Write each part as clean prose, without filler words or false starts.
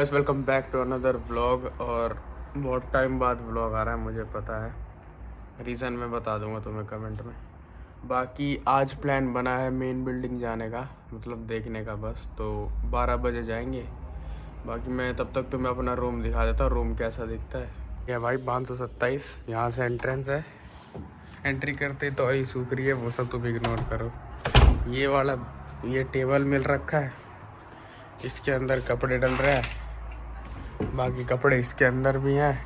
Guys, welcome back to another vlog. और बहुत time बाद व्लॉग आ रहा है, मुझे पता है। रीज़न मैं बता दूंगा तुम्हें कमेंट में। बाकी आज प्लान बना है मेन बिल्डिंग जाने का, मतलब देखने का बस। तो 12 बजे जाएंगे। बाकी मैं तब तक तुम्हें अपना रूम दिखा देता हूँ, रूम कैसा दिखता है। यह भाई 527, यहाँ से एंट्रेंस है। एंट्री करते तो ही सूख रही है, वो सब तुम इग्नोर करो। ये वाला ये टेबल मिल रखा है, इसके अंदर कपड़े डल रहे हैं। बाकी कपड़े इसके अंदर भी हैं,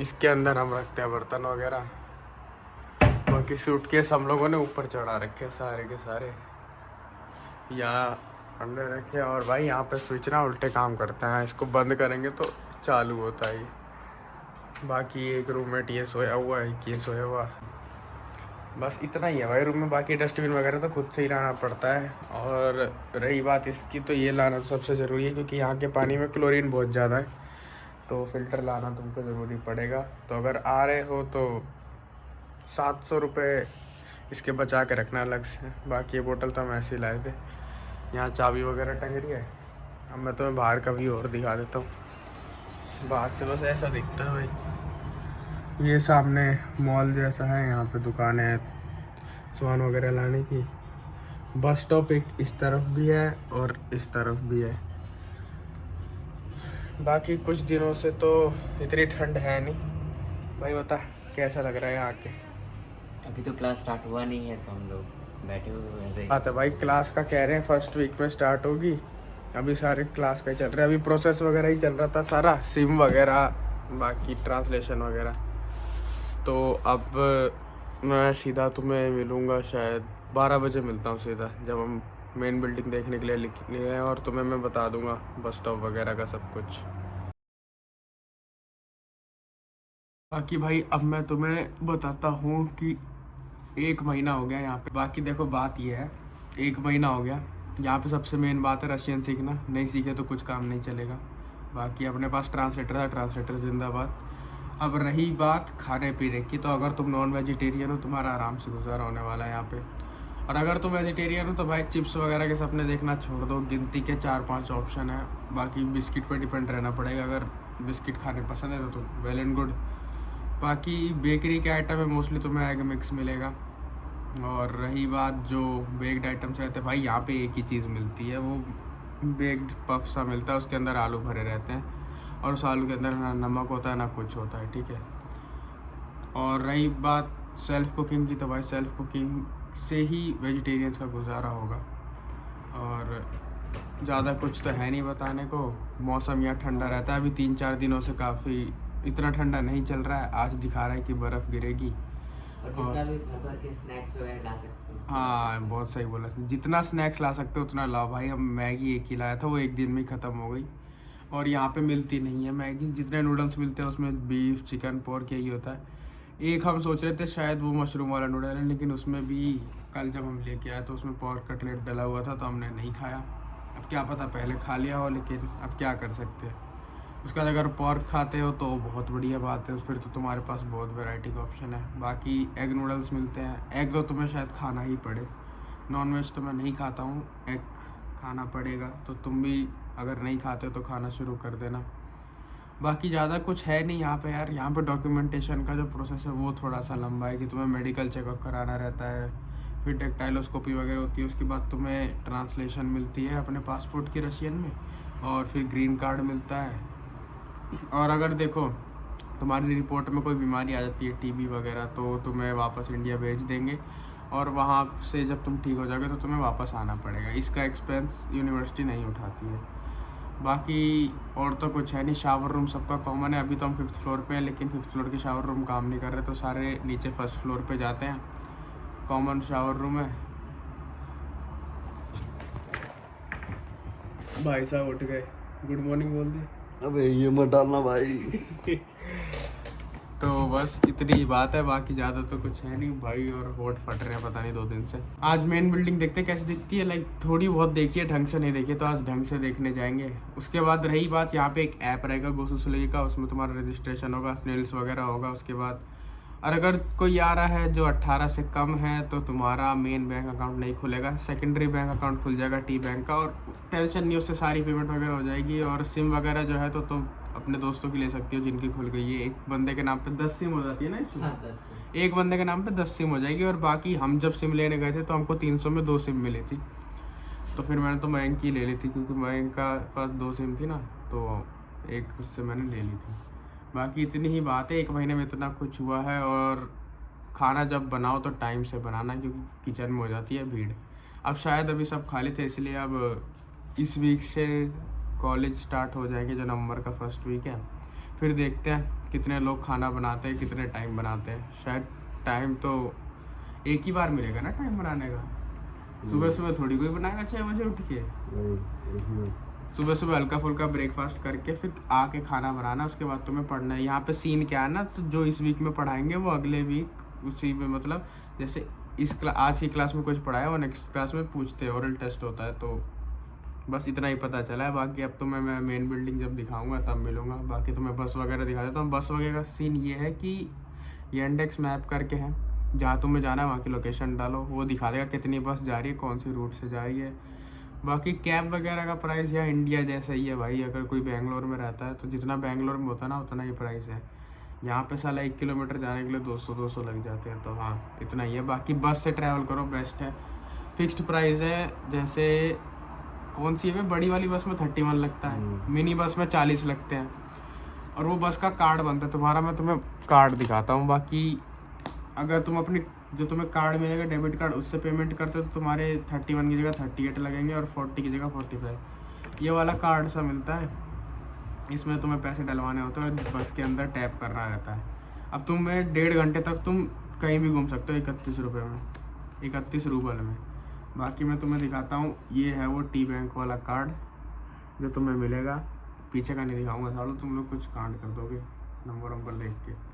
इसके अंदर हम रखते हैं बर्तन वगैरह। बाकी सूटकेस हम लोगों ने ऊपर चढ़ा रखे हैं सारे के सारे, यहाँ अंदर रखे। और भाई यहाँ पे स्विच ना उल्टे काम करते हैं, इसको बंद करेंगे तो चालू होता है। बाकी एक रूममेट ये सोया हुआ है, ये सोया हुआ, बस इतना ही है भाई रूम में। बाकी डस्टबिन वगैरह तो खुद से ही लाना पड़ता है। और रही बात इसकी, तो ये लाना सबसे ज़रूरी है, क्योंकि यहाँ के पानी में क्लोरीन बहुत ज़्यादा है, तो फ़िल्टर लाना तुमको ज़रूरी पड़ेगा। तो अगर आ रहे हो तो 700 रुपये इसके बचा के रखना अलग से। बाकी ये बोतल तो हम ऐसे ही लाए थे। यहाँ चाबी वगैरह टंग रही है। अब मैं तुम्हें बाहर का व्यू और दिखा देता हूँ। बाहर से बस ऐसा दिखता है भाई। ये सामने मॉल जैसा है, यहाँ पे दुकानें हैं सामान वगैरह लाने की। बस स्टॉप एक इस तरफ भी है और इस तरफ भी है। बाकी कुछ दिनों से तो इतनी ठंड है नहीं। भाई बता कैसा लग रहा है यहाँ के? अभी तो क्लास स्टार्ट हुआ नहीं है तो हम लोग बैठे हुए वैसे ही। बात है भाई, क्लास का कह रहे हैं फर्स्ट वीक में स्टार्ट होगी। अभी सारे क्लास का ही चल रहा है, अभी प्रोसेस वगैरह ही चल रहा था सारा, सिम वगैरह, बाकी ट्रांसलेशन वगैरह। तो अब मैं सीधा तुम्हें मिलूँगा शायद 12 बजे मिलता हूँ सीधा, जब हम मेन बिल्डिंग देखने के लिए निकले हैं। और तुम्हें मैं बता दूँगा बस स्टॉप वगैरह का सब कुछ। बाकी भाई अब मैं तुम्हें बताता हूँ कि 1 महीना हो गया यहाँ पे। बाकी देखो बात ये है, 1 महीना हो गया यहाँ पे। सबसे मेन बात है रशियन सीखना, नहीं सीखे तो कुछ काम नहीं चलेगा। बाकी अपने पास ट्रांसलेटर है, ट्रांसलेटर जिंदाबाद। अब रही बात खाने पीने की, तो अगर तुम नॉन वेजिटेरियन हो तुम्हारा आराम से गुजारा होने वाला है यहाँ पे। और अगर तुम वेजिटेरियन हो तो भाई चिप्स वगैरह के सपने देखना छोड़ दो, गिनती के 4-5 ऑप्शन है। बाकी बिस्किट पर डिपेंड रहना पड़ेगा, अगर बिस्किट खाने पसंद है तो वेल एंड गुड। बाकी बेकरी के आइटम में मोस्टली तुम्हें एग मिक्स मिलेगा। और रही बात जो बेक्ड आइटम्स रहते हैं, भाई यहाँ पे एक ही चीज़ मिलती है, वो बेक्ड पफ सा मिलता है, उसके अंदर आलू भरे रहते हैं। और उस आलू के अंदर ना नमक होता है ना कुछ होता है, ठीक है। और रही बात सेल्फ़ कुकिंग की, तो भाई सेल्फ़ कुकिंग से ही वेजिटेरियंस का गुजारा होगा। और ज़्यादा कुछ तो है नहीं बताने को। मौसम यहाँ ठंडा रहता है, अभी 3-4 दिनों से काफ़ी इतना ठंडा नहीं चल रहा है। आज दिखा रहा है कि बर्फ़ गिरेगी। और जितना भी घर भर के स्नैक्स वगैरह ला सकते हो। हाँ बहुत सही बोला, जितना स्नैक्स ला सकते हो उतना लाओ भाई। अब मैगी एक ही लाया था, वो एक दिन में ख़त्म हो गई। और यहाँ पे मिलती नहीं है मैगी, जितने नूडल्स मिलते हैं उसमें बीफ चिकन पोर्क यही होता है। एक हम सोच रहे थे शायद वो मशरूम वाला नूडल है, लेकिन उसमें भी कल जब हम लेके आए तो उसमें पोर्क कटलेट डला हुआ था, तो हमने नहीं खाया। अब क्या पता पहले खा लिया हो, लेकिन अब क्या कर सकते हैं। उसके बाद अगर पोर्क खाते हो तो बहुत बढ़िया बात है, फिर तो तुम्हारे पास बहुत वैरायटी का ऑप्शन है। बाकी एग नूडल्स मिलते हैं, एग तो तुम्हें शायद खाना ही पड़े। नॉन वेज तो मैं नहीं खाता हूँ, एग खाना पड़ेगा। तो तुम भी अगर नहीं खाते तो खाना शुरू कर देना। बाकी ज़्यादा कुछ है नहीं यहाँ पे यार। यहाँ पे डॉक्यूमेंटेशन का जो प्रोसेस है वो थोड़ा सा लंबा है, कि तुम्हें मेडिकल चेकअप कराना रहता है, फिर टेक्टाइलोस्कोपी वगैरह होती है। उसके बाद तुम्हें ट्रांसलेशन मिलती है अपने पासपोर्ट की रशियन में, और फिर ग्रीन कार्ड मिलता है। और अगर देखो तुम्हारी रिपोर्ट में कोई बीमारी आ जाती है टीबी वगैरह, तो तुम्हें वापस इंडिया भेज देंगे। और वहाँ से जब तुम ठीक हो जाओगे तो तुम्हें वापस आना पड़ेगा। इसका एक्सपेंस यूनिवर्सिटी नहीं उठाती है। बाकी और तो कुछ है नहीं। शावर रूम सबका कॉमन है। अभी तो हम 5th फ्लोर पे हैं, लेकिन 5th फ्लोर के शावर रूम काम नहीं कर रहे, तो सारे नीचे 1st फ्लोर पे जाते हैं। कॉमन शावर रूम है। भाई साहब उठ गए, गुड मॉर्निंग बोल दिए। अबे ये मत डालना भाई। तो बस इतनी ही बात है, बाकी ज़्यादा तो कुछ है नहीं भाई। और होठ फट रहे हैं पता नहीं 2 दिन से। आज मेन बिल्डिंग देखते कैसे दिखती है, लाइक थोड़ी बहुत देखी है, ढंग से नहीं देखी, तो आज ढंग से देखने जाएंगे। उसके बाद रही बात, यहाँ पे एक ऐप रहेगा गोसुसुलेगी का, उसमें तुम्हारा रजिस्ट्रेशन होगा, स्नेल्स वगैरह होगा। उसके बाद और अगर कोई आ रहा है जो 18 से कम है तो तुम्हारा मेन बैंक अकाउंट नहीं खुलेगा, सेकेंडरी बैंक अकाउंट खुल जाएगा टी बैंक का, और टेंशन नहीं, उससे सारी पेमेंट वगैरह हो जाएगी। और सिम वगैरह जो है तो तुम अपने दोस्तों की ले सकती हो जिनकी खुल गई है। एक बंदे के नाम पे 10 सिम हो जाती है ना इसमें। हाँ, 10 एक बंदे के नाम पे 10 सिम हो जाएगी। और बाकी हम जब सिम लेने गए थे तो हमको 300 में 2 सिम मिली थी, तो फिर मैंने तो मयंक की ले ली थी, क्योंकि मयंक का पास 2 सिम थी ना, तो एक उससे मैंने ले ली थी। बाकी इतनी ही बात है, 1 महीने में इतना कुछ हुआ है। और खाना जब बनाओ तो टाइम से बनाना, क्योंकि किचन में हो जाती है भीड़। अब शायद अभी सब खाली थे, इसलिए अब इस वीक से कॉलेज स्टार्ट हो जाएंगे, जो नवंबर का फर्स्ट वीक है। फिर देखते हैं कितने लोग खाना बनाते हैं, कितने टाइम बनाते हैं। शायद टाइम तो एक ही बार मिलेगा ना टाइम बनाने का, सुबह सुबह थोड़ी कोई बनाएगा 6 बजे उठ के। सुबह सुबह हल्का फुल्का ब्रेकफास्ट करके फिर आके खाना बनाना, उसके बाद तुम्हें पढ़ना है। यहाँ पे सीन क्या है ना, तो जो इस वीक में पढ़ाएंगे वो अगले वीक उसी में, मतलब जैसे आज की क्लास में कुछ पढ़ाया वो नेक्स्ट क्लास में पूछते हैं, ओरल टेस्ट होता है। तो बस इतना ही पता चला है। बाकी अब तो मैं मेन बिल्डिंग जब दिखाऊंगा तब मिलूंगा। बाकी तो मैं बस वगैरह दिखा देता हूँ। बस वगैरह का सीन ये है कि Yandex मैप करके है, जहाँ तुम्हें जाना है वहाँ की लोकेशन डालो, वो दिखा देगा कितनी बस जा रही है, कौन सी रूट से जा रही है। बाकी कैब वगैरह का प्राइस यहाँ इंडिया जैसा ही है भाई। अगर कोई बेंगलोर में रहता है तो जितना बेंगलोर में होता है ना उतना ही प्राइस है। यहाँ पे साला 1 किलोमीटर जाने के लिए 200 लग जाते हैं, तो हाँ इतना ही है। बाकी बस से ट्रैवल करो, बेस्ट है। फिक्स्ड प्राइस है, जैसे कौन सी है बड़ी वाली बस में 31 लगता है, मिनी बस में 40 लगते हैं, और वो बस का कार्ड बनता है तुम्हारा। मैं तुम्हें कार्ड दिखाता हूँ। बाकी अगर तुम अपनी जो तुम्हें कार्ड मिलेगा डेबिट कार्ड, उससे पेमेंट करते हो तो तुम्हारे 31 की जगह 38 लगेंगे, और 40 की जगह 45। ये वाला कार्ड सा मिलता है, इसमें तुम्हें पैसे डलवाने होते हैं और बस के अंदर टैप करना रहता है। अब तुम्हें 1.5 घंटे तक तुम कहीं भी घूम सकते हो 31 रुपये में, 31 रूबल में। बाकी मैं तुम्हें दिखाता हूँ, ये है वो टी बैंक वाला कार्ड जो तुम्हें मिलेगा। पीछे का नहीं दिखाऊंगा, सालों तुम लोग कुछ कांड कर दोगे नंबर देख के।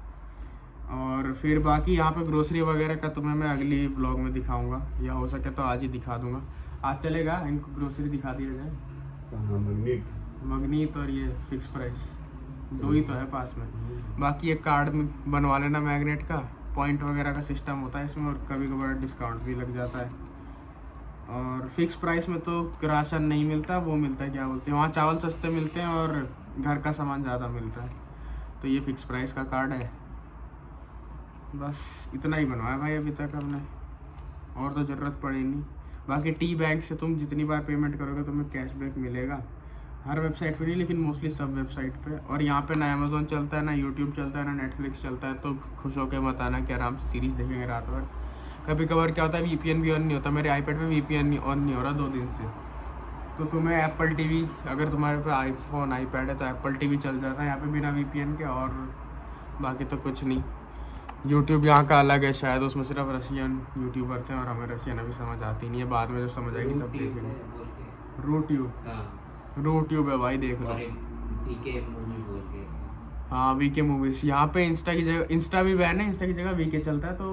और फिर बाकी यहाँ पे ग्रोसरी वगैरह का तुम्हें मैं अगली ब्लॉग में दिखाऊंगा, या हो सके तो आज ही दिखा दूंगा। आज चलेगा, इनको ग्रोसरी दिखा दिया जाए। मगनीत और ये फिक्स प्राइस 2 ही तो है पास में। बाकी एक कार्ड बनवा लेना मैग्नेट का, पॉइंट वगैरह का सिस्टम होता है इसमें, और कभी कभार डिस्काउंट भी लग जाता है। और फिक्स प्राइस में तो राशन नहीं मिलता, वो मिलता है क्या बोलते हैं, वहाँ चावल सस्ते मिलते हैं और घर का सामान ज़्यादा मिलता है। तो ये फिक्स प्राइस का कार्ड है। बस इतना ही बनवाया भाई अभी तक हमने, और तो ज़रूरत पड़ी नहीं। बाकी टी बैंक से तुम जितनी बार पेमेंट करोगे तुम्हें कैशबैक मिलेगा। हर वेबसाइट पे नहीं, लेकिन मोस्टली सब वेबसाइट पे। और यहाँ पे ना अमेज़ोन चलता है, ना यूट्यूब चलता है, ना नेटफ्लिक्स चलता है। तो खुश होकर मत आना कि आराम से सीरीज़ देखेंगे रात भर। कभी कभार क्या होता है, VPN भी ऑन नहीं होता। मेरे आईपैड पे VPN ऑन नहीं हो रहा 2 दिन से। तो तुम्हें एप्पल TV, अगर तुम्हारे पे आईफोन आईपैड है तो एप्पल TV चल जाता है यहाँ पे बिना VPN के। और बाकी तो कुछ नहीं। यूट्यूब यहाँ का अलग है शायद, उसमें सिर्फ रशियन यूट्यूबर्स हैं, और हमें रशियन अभी समझ आती नहीं है। बाद में जब समझ आएगी तब देखेंगे। रूट्यूब है भाई, देख लो। हाँ VK मूवीज। यहाँ पे इंस्टा की जगह, इंस्टा भी बैन है, इंस्टा की जगह VK चलता है। तो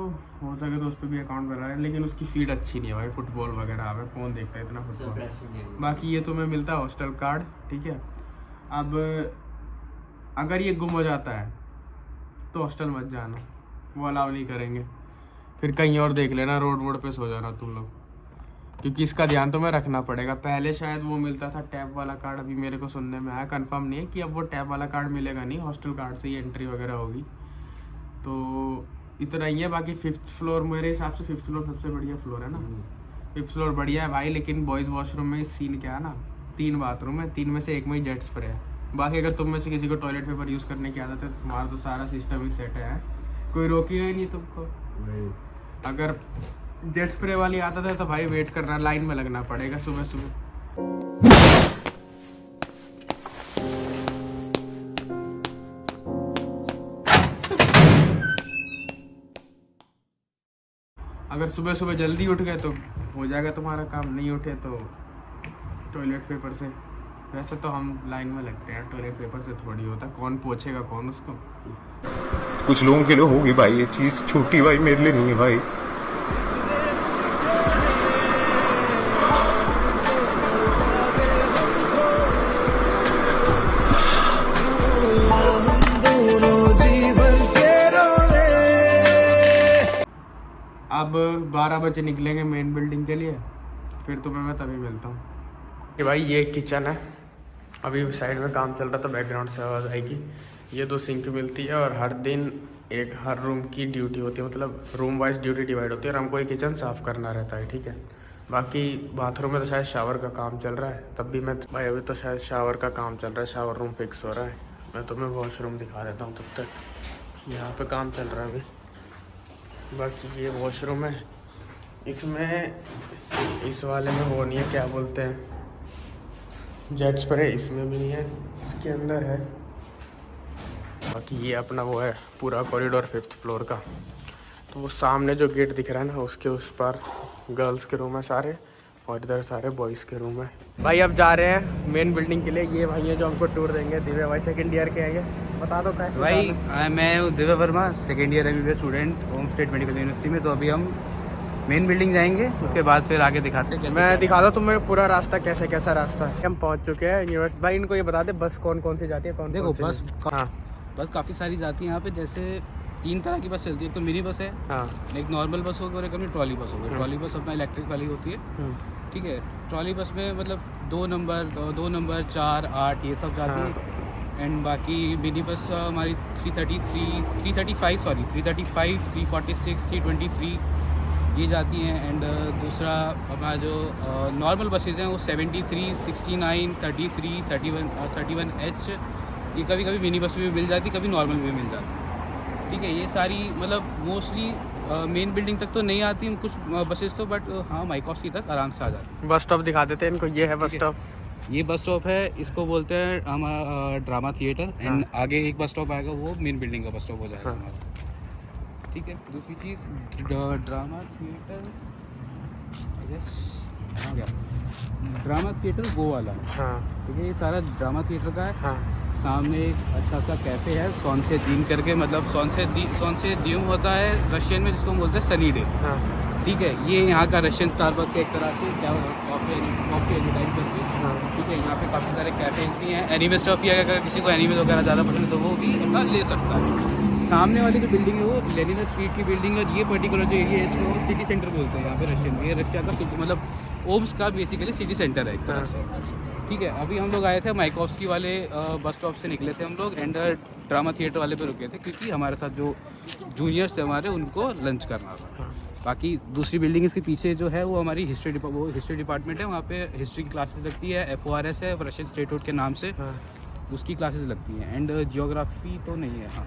हो सके तो उस पर भी अकाउंट बना है, लेकिन उसकी फीड अच्छी नहीं है भाई। फुटबॉल वगैरह आवे, कौन देखता है इतना फुटबॉल। बाकी ये तुम्हें मिलता है हॉस्टल कार्ड, ठीक है। अब अगर ये गुम हो जाता है तो हॉस्टल मत जाना, वो अलाउ नहीं करेंगे। फिर कहीं और देख लेना, रोड पे सो जाना तुम लोग, क्योंकि इसका ध्यान तुम्हें रखना पड़ेगा। पहले शायद वो मिलता था टैब वाला कार्ड, अभी मेरे को सुनने में आया, कंफर्म नहीं है कि अब वो टैब वाला कार्ड मिलेगा नहीं, हॉस्टल कार्ड से ही एंट्री वगैरह होगी। तो इतना ही है। बाकी 5th फ्लोर मेरे हिसाब से 5th फ्लोर सबसे बढ़िया फ्लोर है ना। 5th फ्लोर बढ़िया है भाई, लेकिन बॉयज़ वॉशरूम में सीन क्या है ना, 3 बाथरूम है, 3 में से 1 में ही जेट स्प्रे है। बाकी अगर तुम में से किसी को टॉयलेट पेपर यूज़ करने की आदत है, तुम्हारा तो सारा सिस्टम ही सेट है, कोई रोकेगा ही नहीं तुमको। अगर जेट स्प्रे वाली आदत है तो भाई वेट करना, लाइन में लगना पड़ेगा सुबह सुबह। अगर सुबह सुबह जल्दी उठ गए तो हो जाएगा तुम्हारा काम, नहीं उठे तो टॉयलेट पेपर से। वैसे तो हम लाइन में लगते हैं, टॉयलेट पेपर से थोड़ी होता, कौन पोछेगा कौन उसको। कुछ लोगों के लिए होगी भाई ये चीज, छोटी भाई मेरे लिए नहीं है भाई। दोनों जीवन के रोले 12 बजे निकलेंगे मेन बिल्डिंग के लिए, फिर तुम्हें मैं तभी मिलता हूँ। कि भाई ये किचन है, अभी साइड में काम चल रहा था, बैकग्राउंड से आवाज़ आएगी। ये 2 सिंक मिलती है और हर दिन हर रूम की ड्यूटी होती है, मतलब रूम वाइज ड्यूटी डिवाइड होती है और हमको ये किचन साफ़ करना रहता है, ठीक है। बाकी बाथरूम में तो शायद शावर का काम चल रहा है, तब भी मैं भाई अभी तो शायद शावर का काम चल रहा है, शावर रूम फिक्स हो रहा है। मैं तुम्हें वॉशरूम दिखा देता हूँ तब तक। यहाँ पे काम चल रहा है अभी। बाकी ये वॉशरूम है, इसमें इस वाले में वो नहीं है, क्या बोलते हैं, जेट स्प्रे, इसमें भी नहीं है, इसके अंदर है। बाकी ये अपना वो है पूरा कॉरिडोर 5th फ्लोर का। तो वो सामने जो गेट दिख रहा है ना, उसके उस पार गर्ल्स के रूम है सारे, और इधर सारे बॉयज़ के रूम है। भाई अब जा रहे हैं मेन बिल्डिंग के लिए। ये भाई है जो हमको टूर देंगे, दिव्या भाई 2nd ईयर के आएंगे। बता दो क्या भाई मैं हूँ Divya Verma, 2nd year MBBS student, home state medical university में। तो अभी हम मेन बिल्डिंग जाएंगे, उसके बाद फिर आगे दिखाते हैं। मैं दिखा दो तुम्हें पूरा रास्ता, कैसा रास्ता है। हम पहुंच चुके हैं यूनिवर्सिटी। भाई इनको ये बता दे बस कौन कौन सी जाती है, कौन देखो कौन सी बस काफ़ी सारी जाती है यहाँ पे। जैसे 3 तरह की बस चलती है, एक तो मिनी बस है, एक नॉर्मल बस होगी और एक अपनी ट्रॉली बस होगी। ट्रॉली बस अपना इलेक्ट्रिक वाली होती है, ठीक है। ट्रॉली बस में मतलब 2 नंबर 4, 8 ये सब जाती है। एंड बाकी मिनी बस हमारी 335, 346, 323 ये जाती हैं। एंड दूसरा हमारा जो नॉर्मल बसेज हैं वो 73, 69, 33, 31H ये कभी कभी मिनी बस में भी मिल जाती, कभी नॉर्मल में भी मिल जाती, ठीक है। ये सारी मतलब मोस्टली मेन बिल्डिंग तक तो नहीं आती कुछ बसेस तो, बट हाँ माइकॉस्की तक आराम से आ जाती। बस स्टॉप दिखा देते हैं इनको। ये है बस स्टॉप, ये बस स्टॉप है, इसको बोलते हैं हमारा ड्रामा थिएटर। एंड आगे एक बस स्टॉप आएगा, वो मेन बिल्डिंग का बस स्टॉप हो जाएगा हमारा, ठीक है। दूसरी चीज़ ड्रामा थिएटर, आ गया ड्रामा थिएटर वो वाला है, ठीक है। ये सारा ड्रामा थिएटर का है। सामने एक अच्छा सा कैफ़े है, सॉन्से दीन करके, मतलब सॉन्से दीम होता है रशियन में, जिसको हम बोलते हैं सनी डे, ठीक है। ये यहाँ का रशियन स्टारबक्स है एक तरह से, क्या कॉफ़ी एनी टाइम करके, ठीक है। यहाँ पे काफ़ी सारे कैफ़ेज भी हैं। एनीमे स्टॉफ या अगर किसी को एनीमे वगैरह ज़्यादा पसंद है तो वो भी अपना ले सकता है। सामने वाली जो बिल्डिंग है वो लेनिन स्ट्रीट की बिल्डिंग है, और ये पर्टिकुलर जो एरिया है इसको सिटी सेंटर बोलते हैं यहाँ पे रशियन में। ये रशिया का सिटी मतलब ओम्स का बेसिकली सिटी सेंटर है एक तरह से, ठीक है। अभी हम लोग आए थे माइकॉस्की वाले बस स्टॉप से निकले थे हम लोग, एंड ड्रामा थिएटर वाले पे रुके थे, क्योंकि हमारे साथ जो जूनियर्स थे हमारे, उनको लंच करना था। बाकी दूसरी बिल्डिंग इसके पीछे जो है वो हमारी हिस्ट्री डिपार्टमेंट है। वहाँ पे हिस्ट्री की क्लासेस लगती है, FORS है, रशियन स्टेटहुड के नाम से उसकी क्लासेस लगती हैं। एंड जियोग्राफी तो नहीं है, हाँ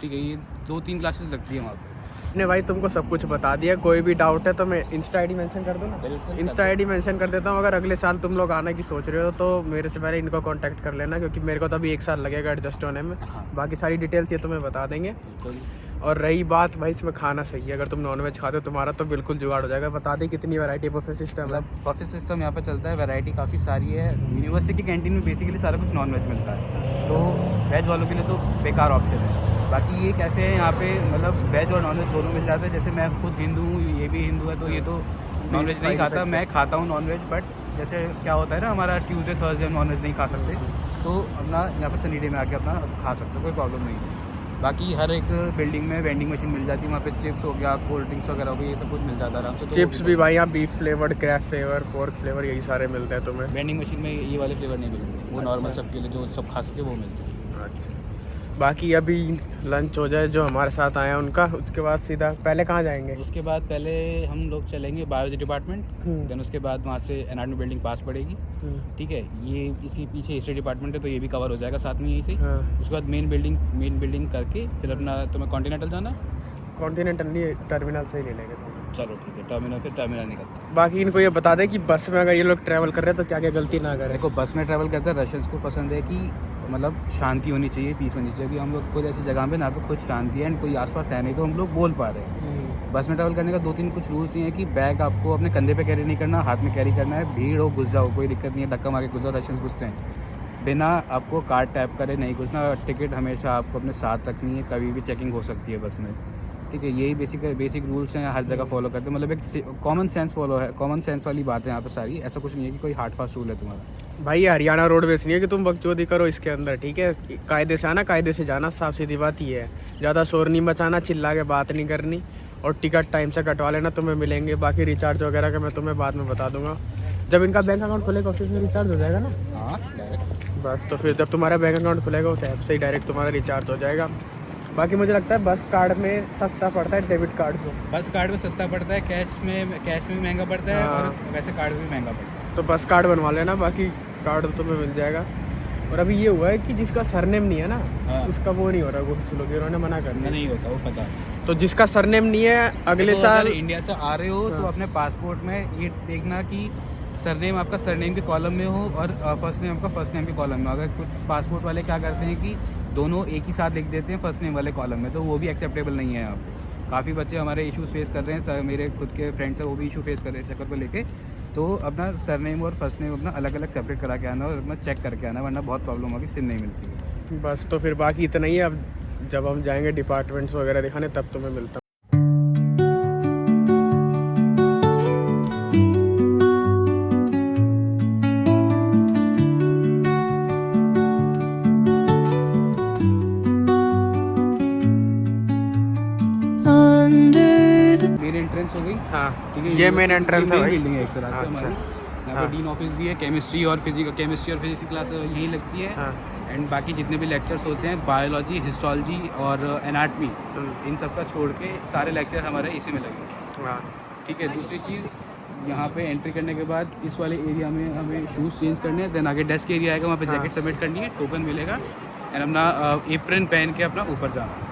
ठीक है, ये 2-3 क्लासेस लगती है वहाँ पे। ने भाई तुमको सब कुछ बता दिया। कोई भी डाउट है तो मैं इंस्टा ID मेंशन कर दूँ ना? इंस्टा ID मेंशन कर देता हूँ। अगर अगले साल तुम लोग आने की सोच रहे हो तो मेरे से पहले इनको कांटेक्ट कर लेना, क्योंकि मेरे को तो अभी 1 साल लगेगा एडजस्ट होने में। बाकी सारी डिटेल्स ये तुम्हें बता देंगे। और रही बात भाई इसमें खाना सही है, अगर तुम नॉनवेज खाते हो तुम्हारा तो बिल्कुल जुगाड़ हो जाएगा। बता दें कितनी वैरायटी बफे सिस्टम है? बफे सिस्टम यहाँ पे चलता है, वैरायटी काफ़ी सारी है। यूनिवर्सिटी की कैंटीन में बेसिकली सारा कुछ नॉनवेज मिलता है, तो वेज वालों के लिए तो बेकार ऑप्शन है। बाकी ये कैफ़े है यहाँ पे, मतलब वेज और नॉनवेज दोनों मिल जाते हैं। जैसे मैं खुद हिंदू हूँ, ये भी हिंदू है, तो ये तो नॉनवेज नहीं खाता, मैं खाता हूँ नॉनवेज। बट जैसे क्या होता है ना, हमारा ट्यूसडे थर्सडे नॉनवेज नहीं खा सकते, तो अपना यहाँ पे सनी डे में आके अपना खा सकते हो, कोई प्रॉब्लम नहीं है। बाकी हर एक बिल्डिंग में वेंडिंग मशीन मिल जाती है, वहाँ पे चिप्स हो गया, कोल्ड ड्रिंक्स वगैरह हो गई, ये सब कुछ मिल जाता है आराम से। चिप्स भी भाई यहाँ beef flavour, crab flavour, pork flavour, यही सारे मिलते हैं तुम्हें। वेंडिंग मशीन में ये वाले फ्लेवर नहीं मिलेंगे, वो नॉर्मल सबके लिए जो सब खा सके वो मिलते हैं। अच्छा, बाकी अभी लंच हो जाए जो हमारे साथ आए हैं उनका, उसके बाद सीधा पहले कहाँ जाएंगे? उसके बाद पहले हम लोग चलेंगे बायोलॉजी डिपार्टमेंट, देन उसके बाद वहाँ से एनाटॉमी बिल्डिंग पास पड़ेगी, ठीक है। ये इसी पीछे हिस्ट्री डिपार्टमेंट है, तो ये भी कवर हो जाएगा साथ में यहीं से। उसके बाद मेन बिल्डिंग करके फिर अपना तुम्हें कॉन्टिनेंटल जाना। कॉन्टिनेंटल नहीं, टर्मिनल से ही ले लेंगे। चलो ठीक है, टर्मिनल निकलते हैं। बाकी इनको ये बता दें कि बस में अगर ये लोग ट्रैवल कर रहे हैं तो क्या क्या गलती ना करें। देखो बस में ट्रैवल करते हैं, रशियंस को पसंद है कि मतलब शांति होनी चाहिए, पीस होनी चाहिए। कि हम लोग कोई ऐसी जगह पे ना पे खुद शांति है एंड कोई आसपास है नहीं, तो हम लोग बोल पा रहे हैं। बस में ट्रैवल करने का 2-3 कुछ रूल्स ये हैं कि बैग आपको अपने कंधे पे कैरी नहीं करना, हाथ में कैरी करना है। भीड़ हो घुस जाओ, कोई दिक्कत नहीं है, धक्का मार के घुस जाओ, रशियंस घुसते हैं। बिना आपको कार्ड टैप करे नहीं घुसना। टिकट हमेशा आपको अपने साथ रखनी है, कभी भी चेकिंग हो सकती है बस में, ठीक है। यही बेसिक रूल्स हैं, हर जगह फॉलो करते हैं। मतलब एक कॉमन सेंस वाली बात है यहाँ पे सारी। ऐसा कुछ नहीं है कि कोई हार्ड फास्ट रूल है तुम्हारा। भाई हरियाणा रोडवेज नहीं है कि तुम बकचोदी करो इसके अंदर, ठीक है। कायदे से आना, कायदे से जाना, साफ सीधी बात ये है। ज़्यादा शोर नहीं मचाना, चिल्ला के बात नहीं करनी, और टिकट टाइम से कटवा लेना, तुम्हें मिलेंगे। बाकी रिचार्ज वगैरह का मैं तुम्हें बाद में बता दूंगा। जब इनका बैंक अकाउंट खुलेगा उसी से रिचार्ज हो जाएगा ना? हाँ डायरेक्ट। बस तो फिर जब तुम्हारा बैंक अकाउंट खुलेगा उस ऐप से ही डायरेक्ट तुम्हारा रिचार्ज हो जाएगा। बाकी मुझे लगता है बस कार्ड में सस्ता पड़ता है डेबिट कार्ड से। बस कार्ड में सस्ता पड़ता है, कैश में भी महंगा पड़ता है हाँ। और वैसे कार्ड में भी महंगा पड़ता है। तो बस कार्ड बनवा लेना, बाकी कार्ड तुम्हें मिल जाएगा। और अभी ये हुआ है कि जिसका सरनेम नहीं है ना, हाँ। उसका वो नहीं हो रहा, वो कुछ लोग इन्होंने मना कर दिया। नहीं होता वो पता है। तो जिसका सरनेम नहीं है अगले देखो, साल अगर इंडिया से आ रहे हो तो हाँ। अपने पासपोर्ट में ये देखना कि सरनेम आपका सरनेम के कॉलम में हो और फर्स्ट नेम आपका फर्स्ट नेम के कॉलम में। अगर कुछ पासपोर्ट वाले क्या करते हैं कि दोनों एक ही साथ लिख देते हैं फर्स्ट नेम वाले कॉलम में, तो वो भी एक्सेप्टेबल नहीं है यहाँ पे। काफ़ी बच्चे हमारे इश्यूज फेस कर रहे हैं, सर मेरे खुद के फ्रेंड्स हैं वो भी इशू फेस कर रहे हैं इस चक्कर को लेके। तो अपना सरनेम और फर्स्ट नेम अपना अलग अलग सेपरेट करा के आना और अपना चेक करके आना, वरना बहुत प्रॉब्लम होगी, सिम नहीं मिलती है। बस तो फिर बाकी इतना ही है। अब जब हम जाएंगे डिपार्टमेंट्स वगैरह दिखाने तब तुम्हें मिलता हूँ। मेन एंट्रेंस हो गई। हाँ ठीक है, ये मेन एंट्रेंस है भाई। बिल्डिंग है एक तरह से अच्छा। हमारी। यहाँ हाँ। पे डीन ऑफिस भी है, केमिस्ट्री और फिजिक्स की क्लास यहीं लगती है। हाँ। एंड बाकी जितने भी लेक्चर्स होते हैं बायोलॉजी, हिस्टोलॉजी और एनाटमी, इन सब का छोड़ के सारे लेक्चर हमारे इसी में लगे। हाँ। ठीक है। दूसरी चीज़, यहाँ पे एंट्री करने के बाद इस वाले एरिया में हमें शूज़ चेंज करने हैं। देन आगे डेस्क एरिया आएगा, वहाँ पे हाँ। जैकेट सबमिट करनी है, टोकन मिलेगा एंड अपना एप्रन पहन के अपना ऊपर जाना।